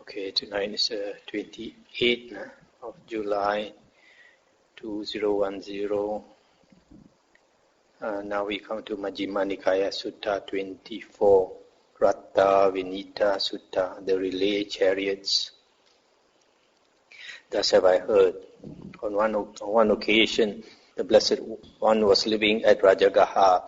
Okay, tonight is 28th of July 2010. Now we come to Majjhima Nikaya Sutta 24, Rathavinita Sutta, the relay chariots. Thus have I heard. On one occasion, the Blessed One was living at Rajagaha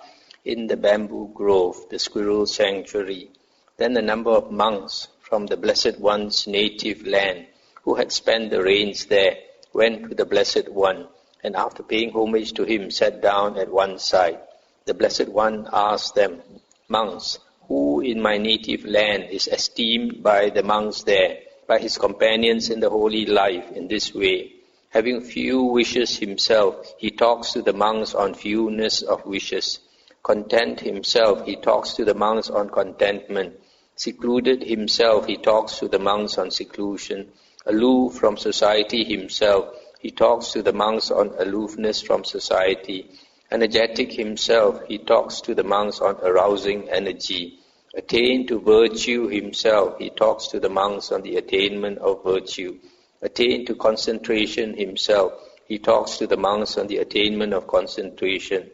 in the bamboo grove, the squirrel sanctuary. Then a number of monks from the Blessed One's native land, who had spent the rains there, went to the Blessed One, and after paying homage to him, sat down at one side. The Blessed One asked them, "Monks, who in my native land is esteemed by the monks there, by his companions in the holy life in this way? Having few wishes himself, he talks to the monks on fewness of wishes. Content himself, he talks to the monks on contentment. Secluded himself, he talks to the monks on seclusion. Aloof from society himself, he talks to the monks on aloofness from society. Energetic himself, he talks to the monks on arousing energy. Attained to virtue himself, he talks to the monks on the attainment of virtue. Attained to concentration himself, he talks to the monks on the attainment of concentration.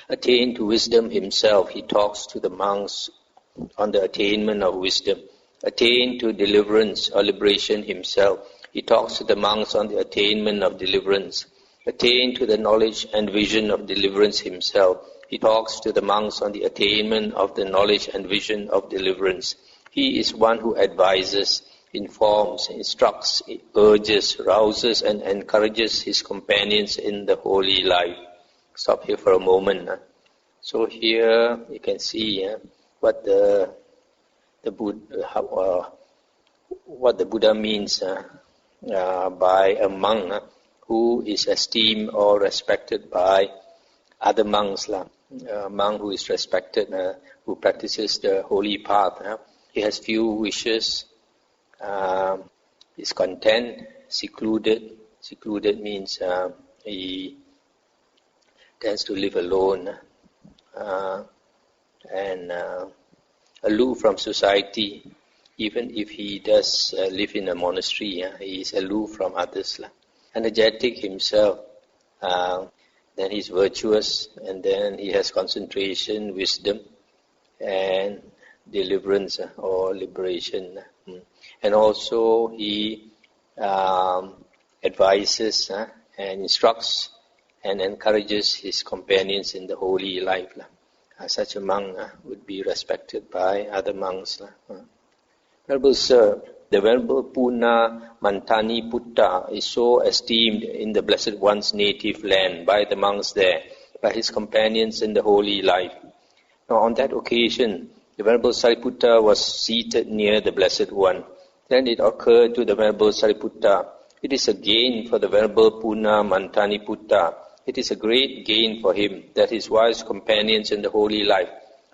Attained to wisdom himself, he talks to the monks on the attainment of wisdom. Attained to deliverance or liberation himself, he talks to the monks on the attainment of deliverance. Attained to the knowledge and vision of deliverance himself, he talks to the monks on the attainment of the knowledge and vision of deliverance. He is one who advises, informs, instructs, urges, rouses and encourages his companions in the holy life." Stop here for a moment. So here you can see what the Buddha means by a monk who is esteemed or respected by other monks. A monk who is respected, who practices the holy path. He has few wishes, is content, secluded. Secluded means he tends to live alone, and aloof from society. Even if he does live in a monastery, he is aloof from others. Energetic himself, then he is virtuous, and then he has concentration, wisdom, and deliverance or liberation. And also he advises and instructs and encourages his companions in the holy life. Such a monk would be respected by other monks. Venerable Sir, the Venerable Puna Mantani Putta is so esteemed in the Blessed One's native land by the monks there, by his companions in the holy life. Now on that occasion, the Venerable Sariputta was seated near the Blessed One. Then it occurred to the Venerable Sariputta, "It is a gain for the Venerable Puna Mantani Putta. It is a great gain for him that his wise companions in the holy life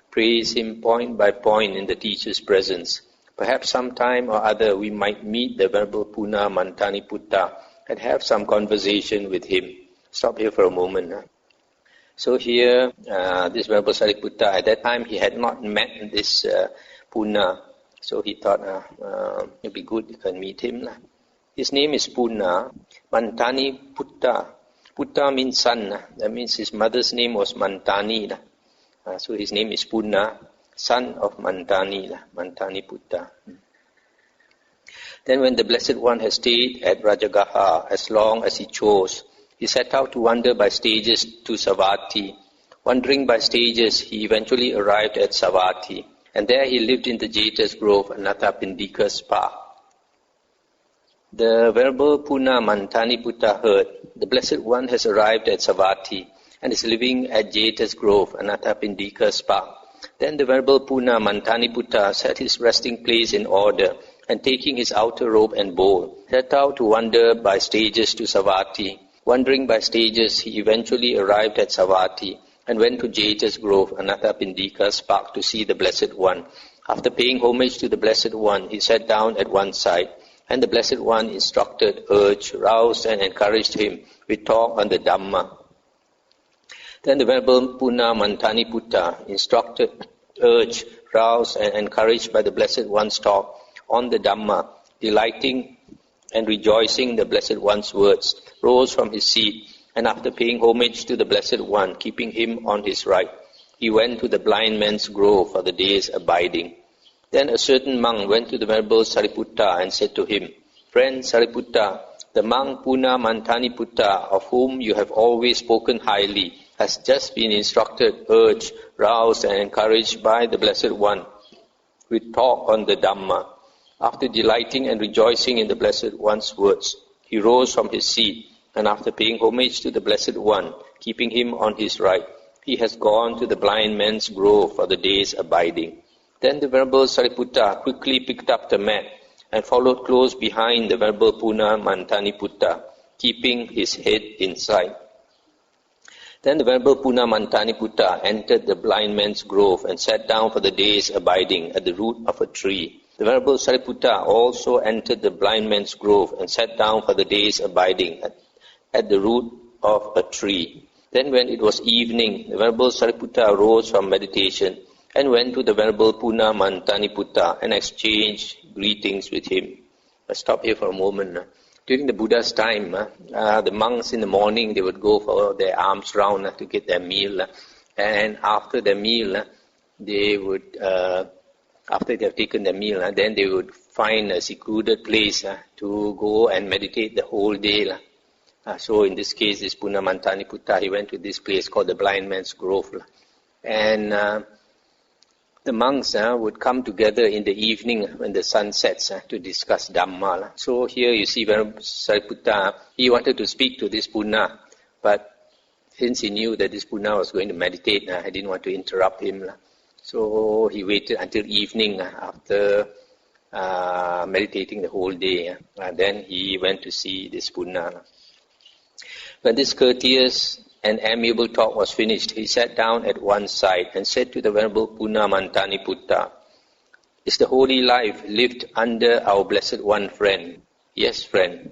praise him point by point in the teacher's presence. Perhaps sometime or other we might meet the Venerable Puna Mantani Putta and have some conversation with him." Stop here for a moment. So here, this Venerable Sariputta, at that time he had not met this Puna. So he thought it would be good you can meet him. His name is Puna Mantani Putta. Putta means son. That means his mother's name was Mantani. So his name is Puna, son of Mantani, Mantani Putta. Then when the Blessed One had stayed at Rajagaha as long as he chose, he set out to wander by stages to Savatthi. Wandering by stages, he eventually arrived at Savatthi, and there he lived in the Jeta's Grove, Anathapindika's park. The Venerable Puna Mantani Putta heard, "The Blessed One has arrived at Savatthi and is living at Jeta's Grove, Anathapindika's park." Then the Venerable Puna Mantani Putta set his resting place in order, and taking his outer robe and bowl, set out to wander by stages to Savatthi. Wandering by stages, he eventually arrived at Savatthi and went to Jeta's Grove, Anathapindika's park, to see the Blessed One. After paying homage to the Blessed One, he sat down at one side, and the Blessed One instructed, urged, roused and encouraged him with talk on the Dhamma. Then the Venerable Puna Mantani Putta, instructed, urged, roused and encouraged by the Blessed One's talk, on the Dhamma, delighting and rejoicing in the Blessed One's words, rose from his seat, and after paying homage to the Blessed One, keeping him on his right, he went to the blind man's grove for the day's abiding. Then a certain monk went to the Venerable Sariputta and said to him, Friend Sariputta, the monk Puna Mantaniputta, of whom you have always spoken highly, has just been instructed, urged, roused and encouraged by the Blessed One with talk on the Dhamma. After delighting and rejoicing in the Blessed One's words, he rose from his seat, and after paying homage to the Blessed One, keeping him on his right, he has gone to the blind man's grove for the day's abiding. Then the Venerable Sariputta quickly picked up the mat and followed close behind the Venerable Puna Mantaniputta, keeping his head inside. Then the Venerable Puna Mantaniputta entered the blind man's grove and sat down for the day's abiding at the root of a tree. The Venerable Sariputta also entered the blind man's grove and sat down for the day's abiding at the root of a tree. Then when it was evening, the Venerable Sariputta rose from meditation and went to the Venerable Puna Mantaniputta and exchanged greetings with him. Let's stop here for a moment. During the Buddha's time, the monks in the morning, they would go for their alms round to get their meal. And after the meal, they would, after they have taken their meal, then they would find a secluded place to go and meditate the whole day. So in this case, this Puna Mantaniputta, he went to this place called the Blind Man's Grove. And the monks would come together in the evening when the sun sets to discuss Dhamma. So here you see Venerable Sariputta, he wanted to speak to this Puna, but since he knew that this Puna was going to meditate, I didn't want to interrupt him. So he waited until evening after meditating the whole day. Then he went to see this Puna. When this courteous and amiable talk was finished, he sat down at one side and said to the Venerable Puna Mantaniputta, Is the holy life lived under our Blessed One, friend? Yes, friend.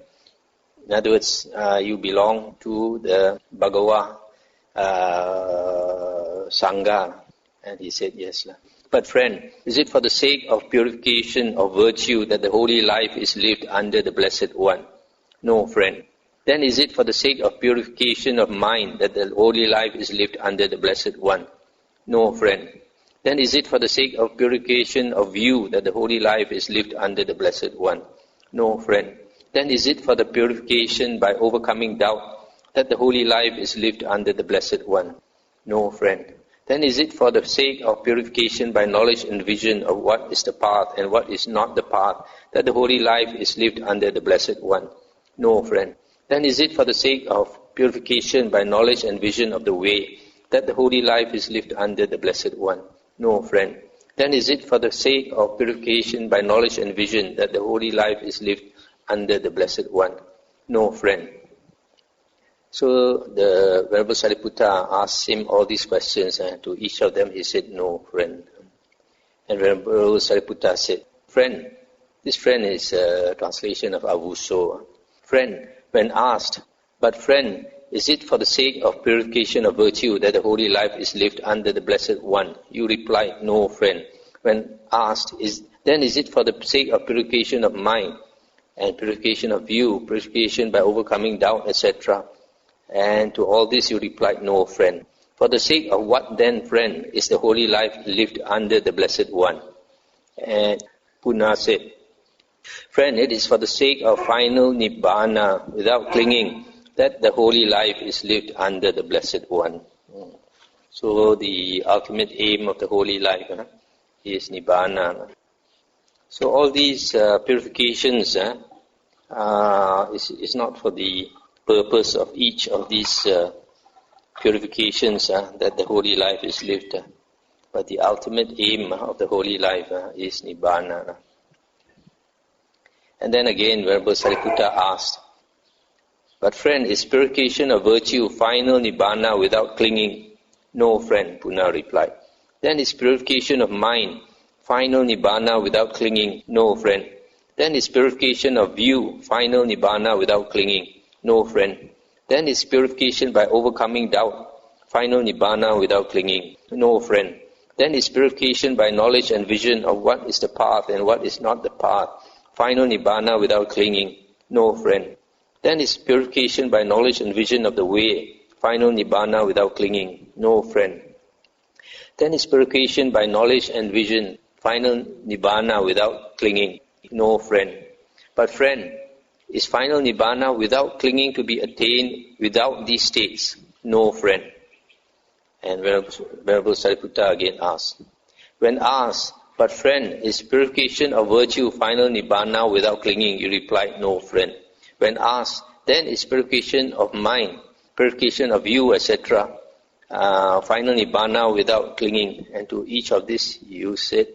In other words, you belong to the Bhagava Sangha. And he said, yes. But friend, is it for the sake of purification of virtue that the holy life is lived under the Blessed One? No, friend. Then is it for the sake of purification of mind that the holy life is lived under the Blessed One? No, friend. Then is it for the sake of purification of view that the holy life is lived under the Blessed One? No, friend. Then is it for the purification by overcoming doubt that the holy life is lived under the Blessed One? No, friend. Then is it for the sake of purification by knowledge and vision of what is the path and what is not the path that the holy life is lived under the Blessed One? No, friend. Then is it for the sake of purification by knowledge and vision of the way that the holy life is lived under the Blessed One? No, friend. Then is it for the sake of purification by knowledge and vision that the holy life is lived under the Blessed One? No, friend. So the Venerable Sariputta asked him all these questions, and to each of them he said, no, friend. And Venerable Sariputta said, friend, this friend is a translation of avuso. Friend, when asked, but friend, is it for the sake of purification of virtue that the holy life is lived under the Blessed One? You replied, no, friend. When asked, then is it for the sake of purification of mind and purification of view, purification by overcoming doubt, etc.? And to all this you replied, no, friend. For the sake of what then, friend, is the holy life lived under the Blessed One? And Puna said, friend, it is for the sake of final Nibbana without clinging that the holy life is lived under the Blessed One. So the ultimate aim of the holy life is Nibbana. So all these purifications is not for the purpose of each of these purifications that the holy life is lived, but the ultimate aim of the holy life is Nibbana. And then again, Venerable Sariputta asked, but friend, is purification of virtue final Nibbana without clinging? No, friend, Puna replied. Then is purification of mind final Nibbana without clinging? No, friend. Then is purification of view final Nibbana without clinging? No, friend. Then is purification by overcoming doubt final Nibbana without clinging? No, friend. Then is purification by knowledge and vision of what is the path and what is not the path. Final Nibbana without clinging. No, friend. Then is purification by knowledge and vision of the way. Final Nibbana without clinging. No, friend. Then is purification by knowledge and vision. Final Nibbana without clinging. No, friend. But friend, is final Nibbana without clinging to be attained without these states? No, friend. And Venerable Sariputta again asked. When asked, but friend, is purification of virtue final Nibbana without clinging? You replied, no, friend. When asked, then is purification of mind, purification of you, etc., final Nibbana without clinging? And to each of this you said,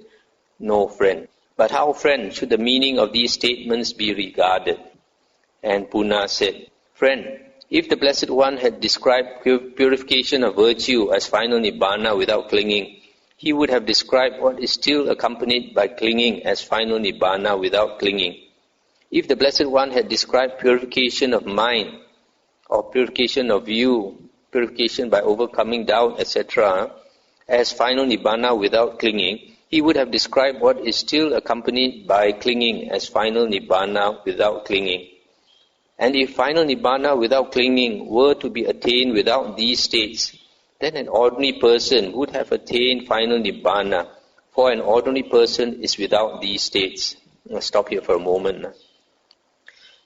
no, friend. But how, friend, should the meaning of these statements be regarded? And Puna said, friend, if the Blessed One had described purification of virtue as final Nibbana without clinging, he would have described what is still accompanied by clinging as final Nibbana without clinging. If the Blessed One had described purification of mind, or purification of view, purification by overcoming doubt, etc., as final Nibbana without clinging, he would have described what is still accompanied by clinging as final Nibbana without clinging. And if final Nibbana without clinging were to be attained without these states, then an ordinary person would have attained final Nibbana, for an ordinary person is without these states. I'll stop here for a moment.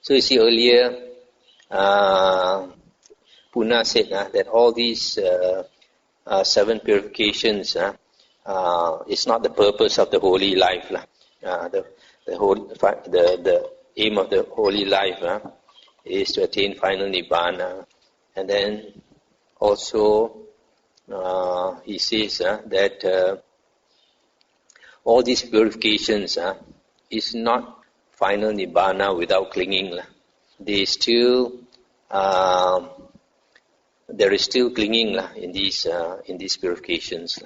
So you see earlier, Puna said that all these 7 purifications is not the purpose of the holy life. The aim of the holy life is to attain final Nibbana. And then also he says that all these purifications is not final Nibbana without clinging. They still, there is still clinging in these purifications.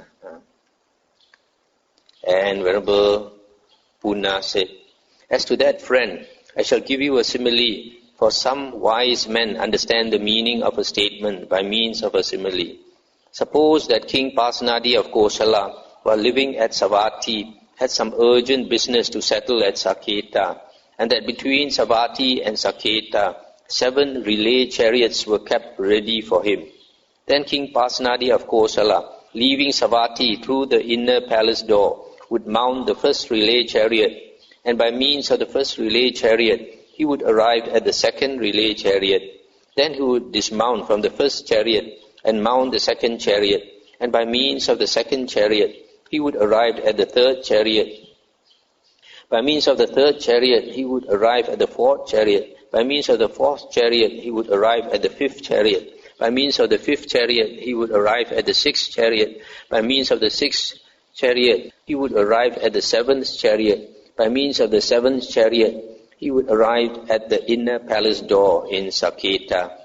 And Venerable Puna said, as to that, friend, I shall give you a simile. For some wise men understand the meaning of a statement by means of a simile. Suppose that King Pasenadi of Kosala, while living at Savatthi, had some urgent business to settle at Saketa, and that between Savatthi and Saketa, 7 relay chariots were kept ready for him. Then King Pasenadi of Kosala, leaving Savatthi through the inner palace door, would mount the first relay chariot, and by means of the first relay chariot, he would arrive at the second relay chariot. Then he would dismount from the first chariot and mount the second chariot, and by means of the second chariot, he would arrive at the third chariot. By means of the third chariot, he would arrive at the fourth chariot. By means of the fourth chariot, he would arrive at the fifth chariot. By means of the fifth chariot, he would arrive at the sixth chariot. By means of the sixth chariot, he would arrive at the seventh chariot. By means of the seventh chariot, he would arrive at the inner palace door in Saketa.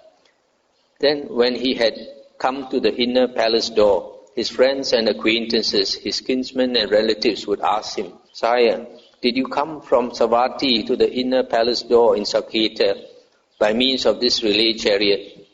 Then when he had come to the inner palace door, his friends and acquaintances, his kinsmen and relatives would ask him, Sire, did you come from Savatthi to the inner palace door in Saketa by means of this relay chariot?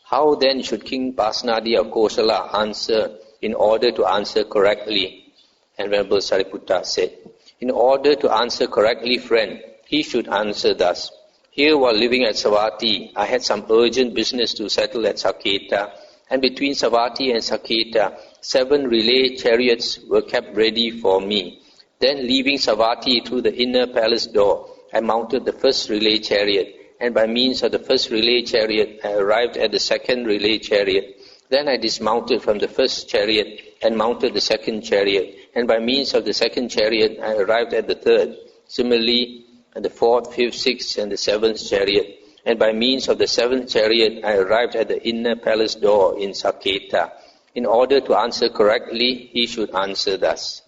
How then should King Pasenadi of Kosala answer in order to answer correctly? And Venerable Sariputta said, in order to answer correctly, friend, he should answer thus. Here while living at Savatthi, I had some urgent business to settle at Saketa, and between Savatthi and Saketa, 7 relay chariots were kept ready for me. Then leaving Savatthi through the inner palace door, I mounted the first relay chariot, and by means of the first relay chariot, I arrived at the second relay chariot. Then I dismounted from the first chariot and mounted the second chariot, and by means of the second chariot, I arrived at the third. Similarly, at the fourth, fifth, sixth, and the seventh chariot, and by means of the seventh chariot, I arrived at the inner palace door in Saketa. In order to answer correctly, he should answer thus.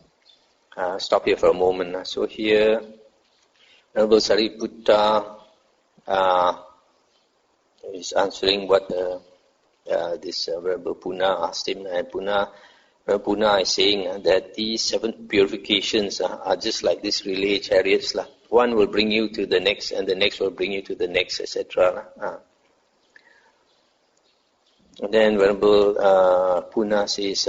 Stop here for a moment. So here, Venerable Sariputta is answering what this Venerable Puna asked him, and Puna is saying that these 7 purifications are just like these relay chariots. One will bring you to the next, and the next will bring you to the next, etc. And then Venerable Puna says,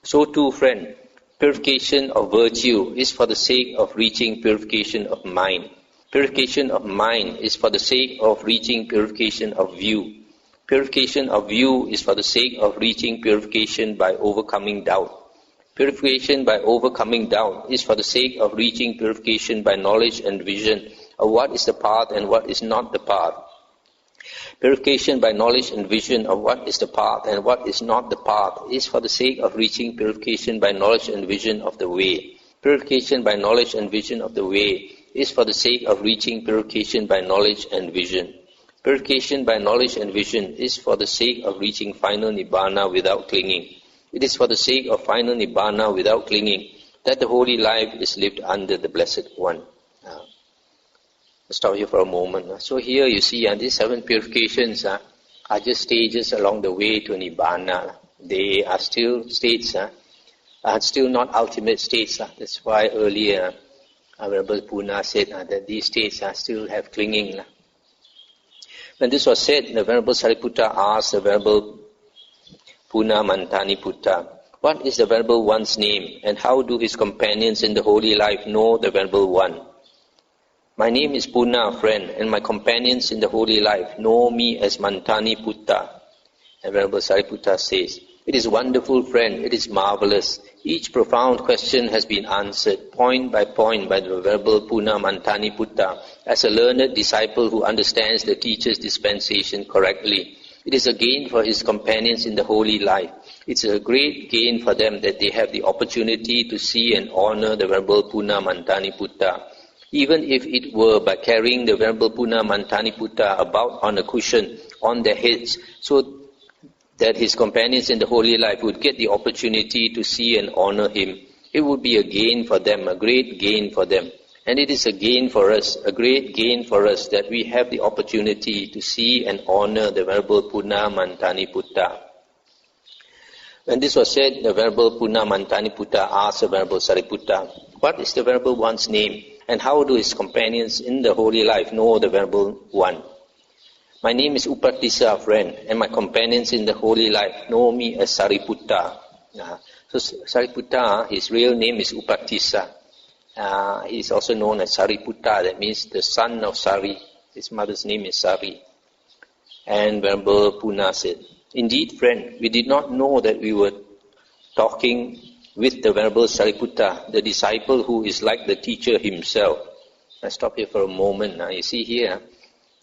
So too, friend, purification of virtue is for the sake of reaching purification of mind. Purification of mind is for the sake of reaching purification of view. Purification of view is for the sake of reaching purification by overcoming doubt. Purification by overcoming doubt is for the sake of reaching purification by knowledge and vision of what is the path and what is not the path. Purification by knowledge and vision of what is the path and what is not the path is for the sake of reaching purification by knowledge and vision of the way. Purification by knowledge and vision of the way is for the sake of reaching purification by knowledge and vision. Purification by knowledge and vision is for the sake of reaching final Nibbana without clinging. It is for the sake of final Nibbana without clinging that the holy life is lived under the Blessed One. Let's stop here for a moment. So here you see these 7 purifications are just stages along the way to Nibbana. They are still states, are still not ultimate states. That's why earlier Venerable Puna said that these states still have clinging. When this was said, the Venerable Sariputta asked the Venerable Puna Mantani Putta, what is the Venerable One's name and how do his companions in the holy life know the Venerable One? My name is Puna, friend, and my companions in the holy life know me as Mantani Putta. And Venerable Sariputta says, it is wonderful, friend, it is marvelous. Each profound question has been answered point by the Venerable Puna Mantani Putta as a learned disciple who understands the teacher's dispensation correctly. It is a gain for his companions in the holy life. It's a great gain for them that they have the opportunity to see and honor the Venerable Puna Mantani Putta. Even if it were by carrying the Venerable Puna Mantani Putta about on a cushion on their heads, so that his companions in the holy life would get the opportunity to see and honor him, it would be a gain for them, a great gain for them. And it is a gain for us, a great gain for us that we have the opportunity to see and honor the Venerable Puna Mantani Putta. When this was said, the Venerable Puna Mantani Putta asked the Venerable Sariputta, what is the Venerable One's name? And how do his companions in the holy life know the Venerable One? My name is Upatissa, friend, and my companions in the holy life know me as Sariputta. So Sariputta, his real name is Upatissa. He is also known as Sariputta, that means the son of Sari. His mother's name is Sari. And Venerable Puna said, indeed, friend, we did not know that we were talking with the Venerable Sariputta, the disciple who is like the teacher himself. Let's stop here for a moment. You see here,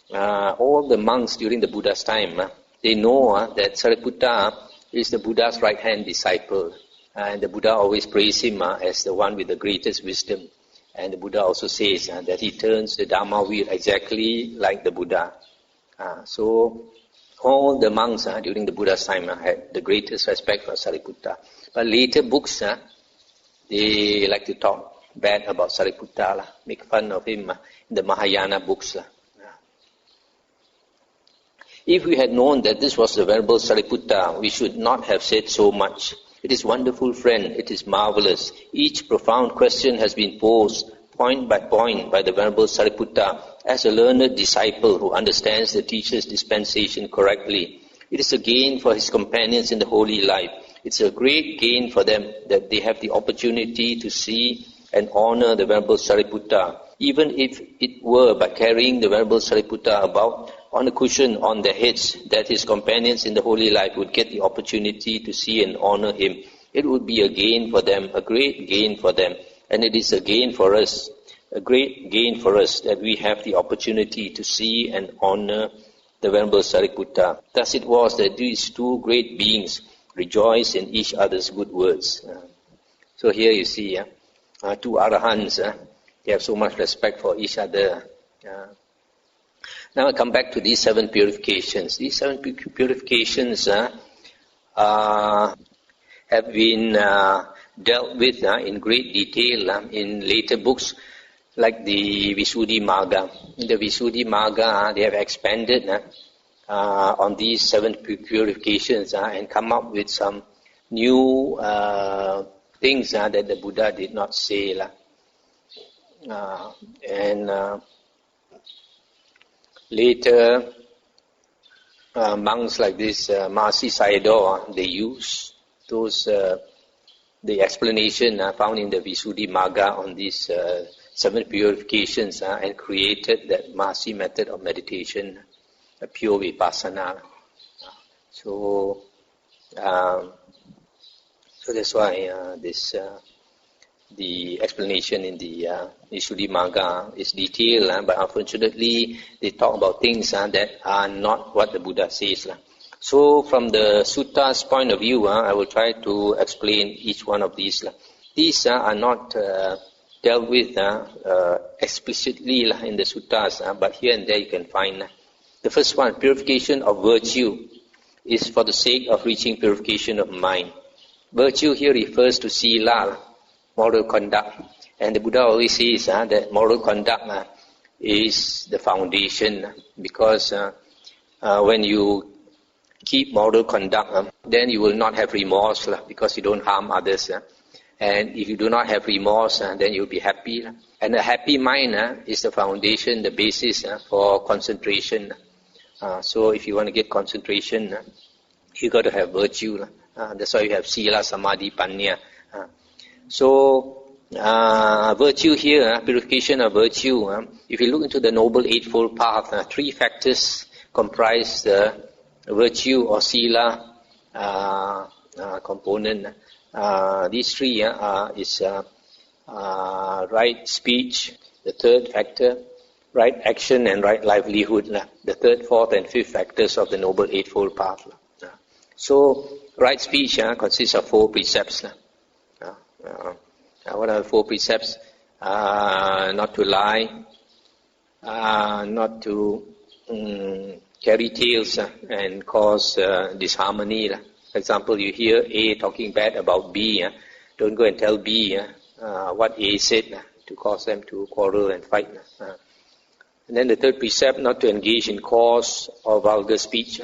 all the monks during the Buddha's time, they know that Sariputta is the Buddha's right-hand disciple. And the Buddha always praised him as the one with the greatest wisdom. And the Buddha also says that he turns the Dhamma wheel exactly like the Buddha. So all the monks during the Buddha's time had the greatest respect for Sariputta. But later books, they like to talk bad about Sariputta, make fun of him in the Mahayana books. If we had known that this was the Venerable Sariputta, we should not have said so much. It is wonderful, friend, it is marvelous. Each profound question has been posed point by the Venerable Sariputta as a learned disciple who understands the teacher's dispensation correctly. It is a gain for his companions in the holy life. It's a great gain for them that they have the opportunity to see and honor the Venerable Sariputta, even if it were by carrying the Venerable Sariputta about on a cushion on their heads, that his companions in the holy life would get the opportunity to see and honor him. It would be a gain for them, a great gain for them, and it is a gain for us, a great gain for us that we have the opportunity to see and honor the Venerable Sariputta. Thus it was that these two great beings rejoice in each other's good words. So here you see, two arahants, they have so much respect for each other. Now I come back to these 7 purifications. These 7 purifications have been dealt with in great detail in later books like the Visuddhimagga. In the Visuddhimagga, they have expanded on these 7 purifications and come up with some new things that the Buddha did not say. Later, monks like this Mahasi Sayadaw, they use those the explanation found in the Visuddhimagga on these 7 purifications and created that Mahasi method of meditation, a pure vipassana. So that's why the explanation in the Visuddhimagga is detailed, but unfortunately they talk about things that are not what the Buddha says. So from the suttas point of view, I will try to explain each one of these. These are not dealt with explicitly in the suttas, but here and there you can find. The first one, purification of virtue, is for the sake of reaching purification of mind. Virtue here refers to sila, moral conduct. And the Buddha always says that moral conduct is the foundation, because when you keep moral conduct, then you will not have remorse, because you don't harm others. And if you do not have remorse, then you'll be happy. And a happy mind is the foundation, the basis for concentration. So if you want to get concentration, you got to have virtue. That's why you have sila, samadhi, panya. So virtue here, purification of virtue. If you look into the Noble Eightfold Path, 3 factors comprise the virtue or sila component. These 3 is right speech, the 3rd factor, right action and right livelihood, the 3rd, 4th and 5th factors of the Noble Eightfold Path. So right speech consists of 4 precepts. What are the 4 precepts? Not to lie, not to carry tales and cause disharmony. For example, you hear A talking bad about B, don't go and tell B what A said to cause them to quarrel and fight. And then the 3rd precept, not to engage in coarse or vulgar speech.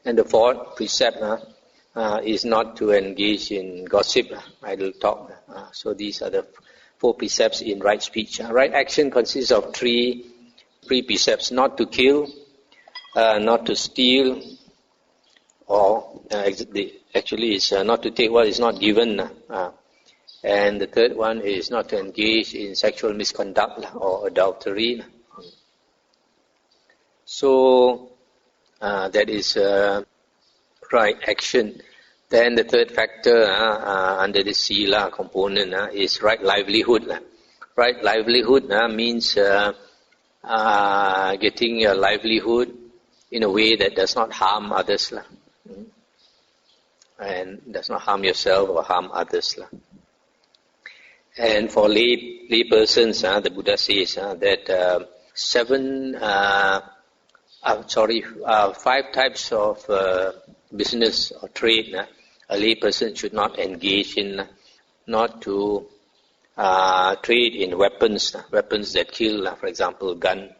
And the 4th precept is not to engage in gossip, idle talk. So these are the 4 precepts in right speech. Right action consists of 3 precepts: not to kill, not to steal, or actually it's not to take what is not given. And the 3rd one is not to engage in sexual misconduct or adultery. So that is right action. Then the 3rd factor under the sila component is right livelihood. Right livelihood means getting your livelihood in a way that does not harm others, and does not harm yourself or harm others. And for lay persons, the Buddha says that 5 types of business or trade a lay person should not engage in. Not to trade in weapons that kill, for example, gun.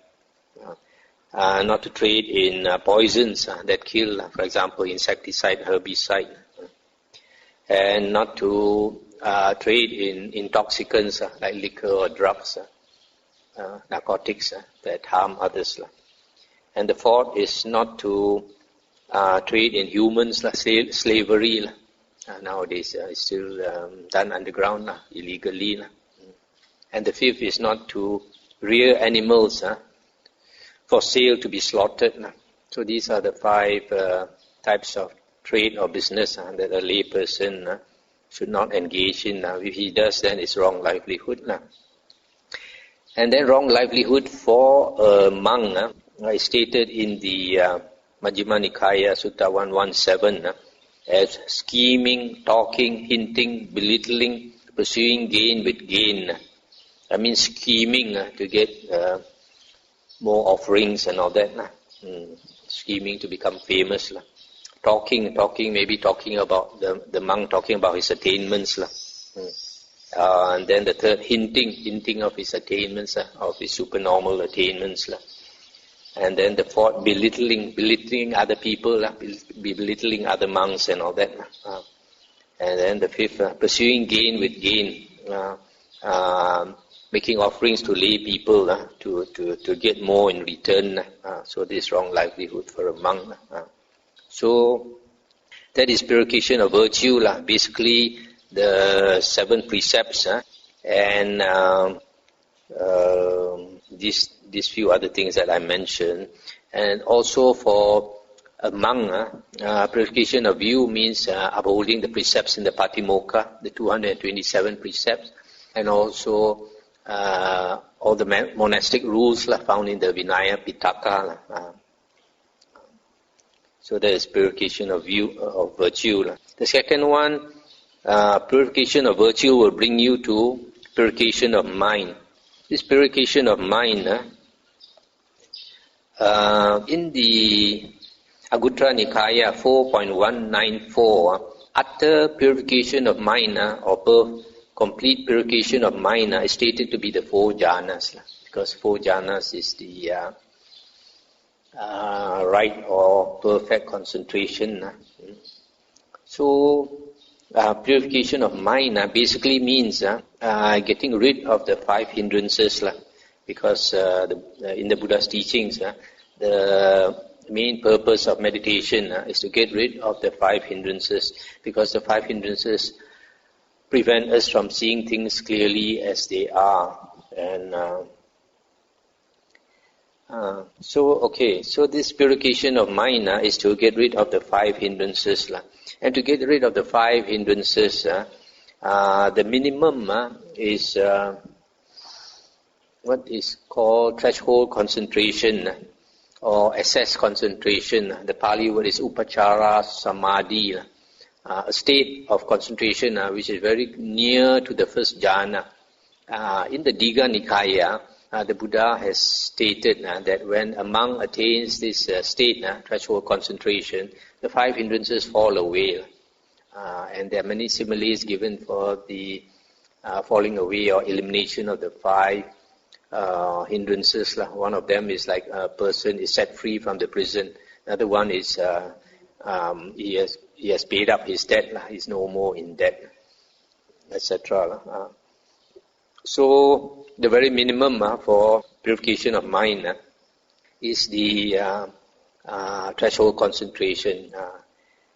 Not to trade in poisons that kill, for example, insecticide, herbicide. And not to trade in intoxicants like liquor or drugs, narcotics that harm others. And the 4th is not to trade in humans, slavery. Nowadays it's still done underground, illegally. And the 5th is not to rear animals for sale to be slaughtered. So these are the 5 types of trade or business that a lay person should not engage in. If he does, then it's wrong livelihood. And then wrong livelihood for a monk is stated in the Majjhima Nikaya, Sutta 117, as scheming, talking, hinting, belittling, pursuing gain with gain. I mean scheming to get more offerings and all that. Scheming to become famous. Talking, maybe talking about the monk talking about his attainments. And then the 3rd, hinting of his attainments, of his supernormal attainments. And then the 4th, belittling other people, belittling other monks and all that. And then the 5th, pursuing gain with gain, making offerings to lay people to get more in return. So this is wrong livelihood for a monk. So that is purification of virtue. Basically, the 7 precepts, and these few other things that I mentioned. And also for a monk, purification of view means upholding the precepts in the Patimokkha, the 227 precepts, and also all the monastic rules found in the Vinaya Pitaka. So there is purification of view, of virtue. The second one, purification of virtue will bring you to purification of mind. This purification of mind, in the Aguttra Nikaya 4.194, utter purification of mind, or complete purification of mind, is stated to be the 4 jhanas, because 4 jhanas is the right or perfect concentration. So purification of mind basically means getting rid of the 5 hindrances, because in the Buddha's teachings, the main purpose of meditation is to get rid of the 5 hindrances, because the 5 hindrances prevent us from seeing things clearly as they are. And so this purification of mind is to get rid of the 5 hindrances. And to get rid of the 5 hindrances, the minimum is what is called threshold concentration, or excess concentration. The Pali word is upachara samadhi, a state of concentration which is very near to the first jhana. In the Digha Nikaya, the Buddha has stated that when a monk attains this state, threshold concentration, the 5 hindrances fall away. And there are many similes given for the falling away or elimination of the 5 hindrances. One of them is like a person is set free from the prison. Another one is he has paid up his debt. He's no more in debt, etc. So the very minimum for purification of mind is the threshold concentration.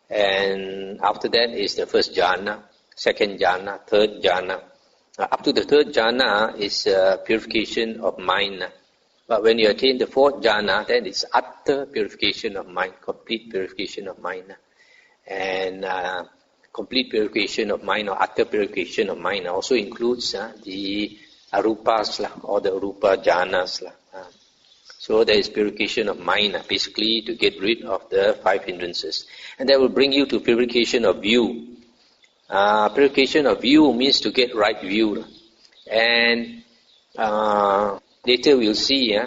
And after that is the first jhana, second jhana, third jhana. Up to the third jhana is purification of mind. But when you attain the 4th jhana, then it's utter purification of mind, complete purification of mind. And complete purification of mind, or utter purification of mind, also includes the arupas, or the arupa jhanas. So there is purification of mind, basically to get rid of the 5 hindrances. And that will bring you to purification of view. Purification of view means to get right view. And later we'll see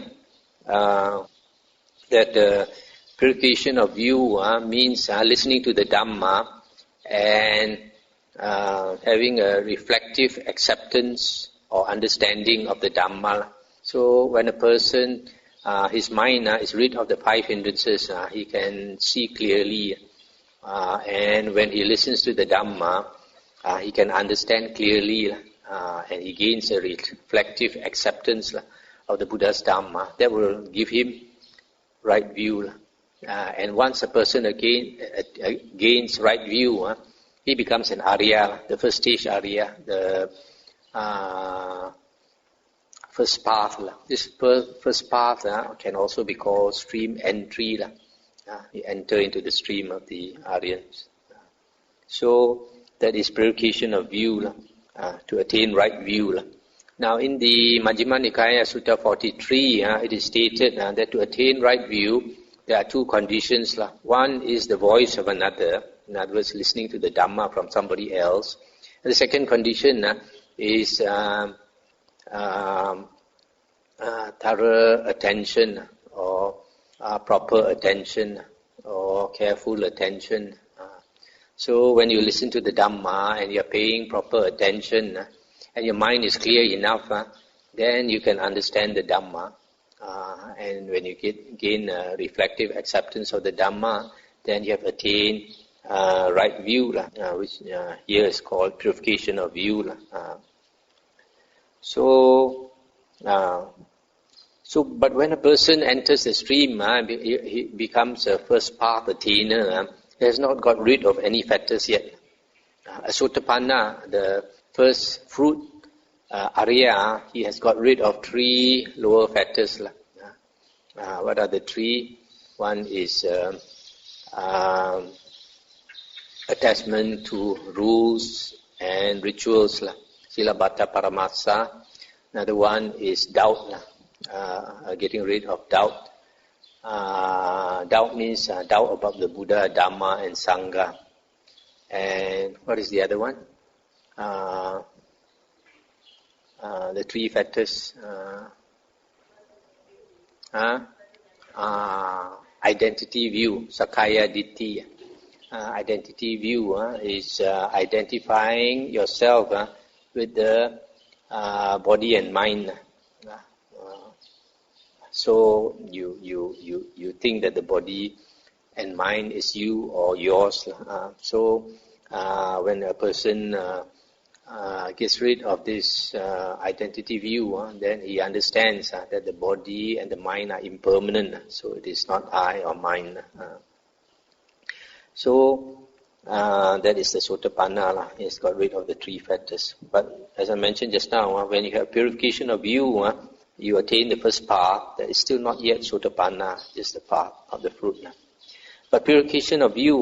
that purification of view means listening to the Dhamma and having a reflective acceptance or understanding of the Dhamma. So when a person, his mind is rid of the 5 hindrances, he can see clearly. And when he listens to the Dhamma, he can understand clearly, and he gains a reflective acceptance of the Buddha's Dhamma. That will give him right view. And once a person gains right view, he becomes an Arya, the first stage Arya, the first path. This first path can also be called stream entry. You enter into the stream of the Aryans. So that is purification of view, to attain right view. Now in the Majjhima Nikaya Sutta 43, it is stated that to attain right view, there are 2 conditions. One is the voice of another, in other words, listening to the Dhamma from somebody else. And the second condition is thorough attention, or proper attention, or careful attention. So when you listen to the Dhamma and you're paying proper attention, and your mind is clear enough, then you can understand the Dhamma. And when you gain reflective acceptance of the Dhamma, then you have attained right view, which here is called purification of view. But when a person enters the stream, he becomes a first path attainer. He has not got rid of any fetters yet. A Sotapanna, the first fruit, Arya, he has got rid of 3 lower fetters. What are the 3? One is attachment to rules and rituals, Silabata Paramasa. Another one is doubt, getting rid of doubt. Doubt means doubt about the Buddha, Dhamma and Sangha. And what is the other one? The 3 factors. Identity view, Sakaya Ditti. Identity view is identifying yourself with the body and mind. So you think that the body and mind is you or yours. So when a person gets rid of this identity view, then he understands that the body and the mind are impermanent. So it is not I or mine. So that is the Sotapanna. He's got rid of the 3 factors. But as I mentioned just now, when you have purification of view, you attain the first path. That is still not yet Sotapanna, just the path of the fruit. But purification of view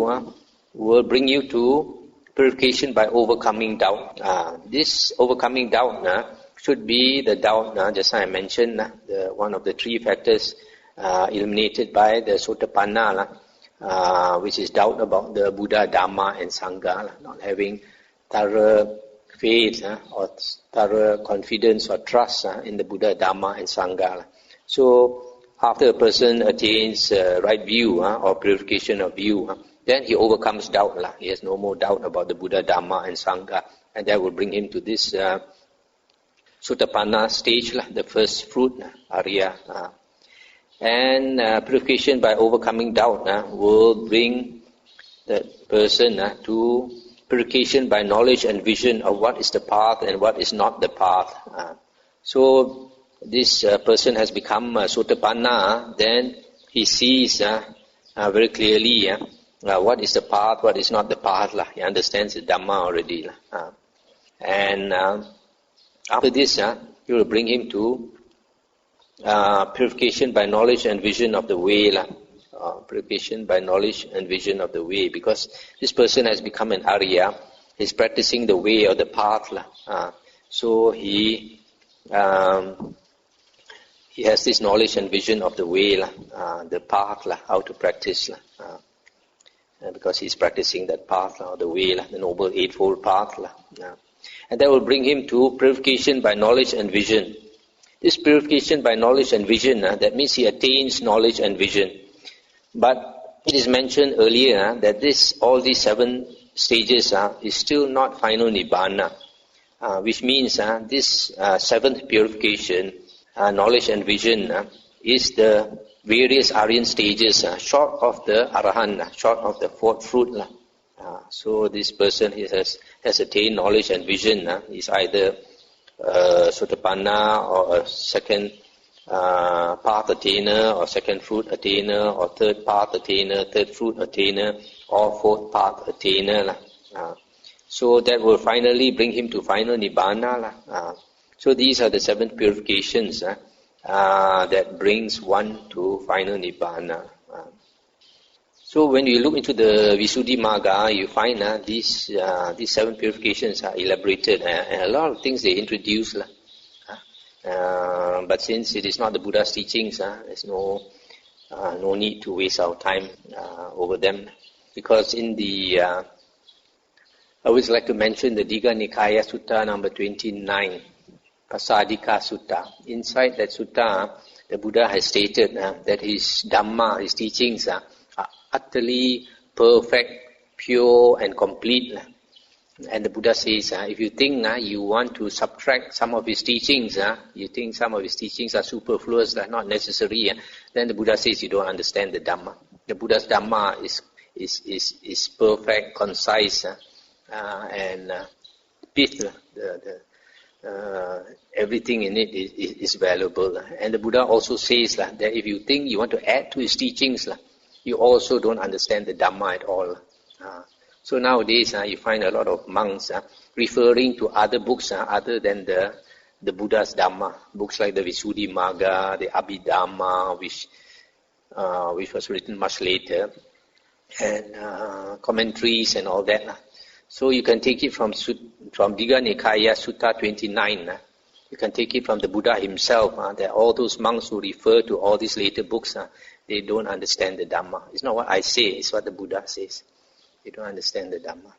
will bring you to purification by overcoming doubt. This overcoming doubt should be the doubt, just as I mentioned, one of the 3 factors eliminated by the Sotapanna, which is doubt about the Buddha, Dhamma and Sangha, not having thorough faith or thorough confidence or trust in the Buddha, Dhamma and Sangha. So after a person attains right view or purification of view, then he overcomes doubt. He has no more doubt about the Buddha, Dhamma and Sangha, and that will bring him to this Sotapanna stage, the first fruit, Arya. And purification by overcoming doubt will bring the person to purification by knowledge and vision of what is the path and what is not the path. So this person has become Sotapanna, then he sees very clearly what is the path, what is not the path. He understands the Dhamma already. And after this, he will bring him to purification by knowledge and vision of the way. Purification by knowledge and vision of the way. Because this person has become an Arya, he's practicing the way or the path. So he has this knowledge and vision of the way, the path, how to practice. Because he's practicing that path or the way, the Noble Eightfold Path. And that will bring him to purification by knowledge and vision. This purification by knowledge and vision, that means he attains knowledge and vision. But it is mentioned earlier that all these 7 stages is still not final Nibbana, which means this 7th purification, knowledge and vision, is the various Aryan stages, short of the Arahant, short of the 4th fruit. So this person has attained knowledge and vision. Is either Sotapanna or a second path attainer or second fruit attainer or third path attainer, third fruit attainer or 4th path attainer. So that will finally bring him to final Nibbana. So these are the 7 purifications that brings one to final Nibbana. So when you look into the Visuddhimagga, you find these 7 purifications are elaborated, and a lot of things they introduce. But since it is not the Buddha's teachings, there's no need to waste our time over them. Because in the, I always like to mention the Digha Nikaya Sutta number 29, Pasadika Sutta. Inside that sutta, the Buddha has stated that his Dhamma, his teachings are utterly perfect, pure and complete. And the Buddha says, if you think you want to subtract some of his teachings, you think some of his teachings are superfluous, not necessary, then the Buddha says you don't understand the Dhamma. The Buddha's Dhamma is perfect, concise, and pith, everything in it is valuable. And the Buddha also says that if you think you want to add to his teachings, you also don't understand the Dhamma at all. So nowadays you find a lot of monks referring to other books other than the Buddha's Dhamma, books like the Visuddhimagga, the Abhidhamma, which was written much later, and commentaries and all that. So you can take it from Digha Nikaya, Sutta 29. You can take it from the Buddha himself, that all those monks who refer to all these later books, they don't understand the Dhamma. It's not what I say, it's what the Buddha says. They don't understand the Dhamma.